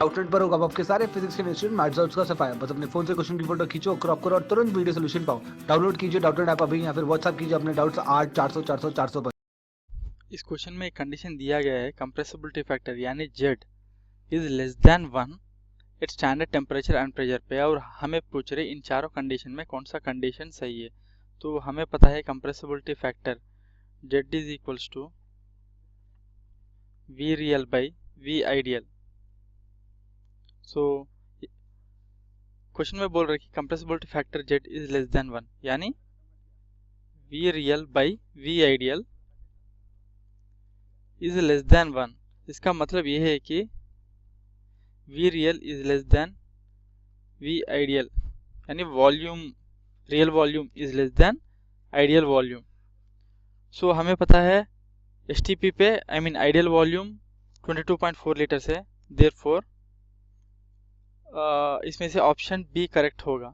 Outlet पर होगा आपके सारे फिजिक्स के इंस्टीट्यूट मैथ्स और उसका सफाया। बस अपने फोन से क्वेश्चन की फोटो खींचो, क्रॉप करो और तुरंत वीडियो सोल्यूशन पाओ। डाउनलोड कीजिए डाउटनेट ऐप अभी या फिर व्हाट्सएप कीजिए अपने डाउट्स 8 400 400 400 पर। इस क्वेश्चन में एक कंडीशन दिया गया है, कंप्रेसिबिलिटी फैक्टर यानी Z is less than 1 at standard temperature and pressure पे, और हमें पूछ रहे इन चारों कंडीशन में कौन सा कंडीशन सही है। तो हमें पता है compressibility factor Z is equals to V real by V ideal. So question में बोल रहे कि compressibility factor Z is less than 1 यानी V real by V ideal is less than 1। इसका मतलब ये है कि V real is less than V ideal, यानी volume, real volume is less than ideal volume. So हमें पता है एसटीपी पे I mean ideal volume 22.4 litre है, देयरफॉर इसमें से ऑप्शन बी करेक्ट होगा।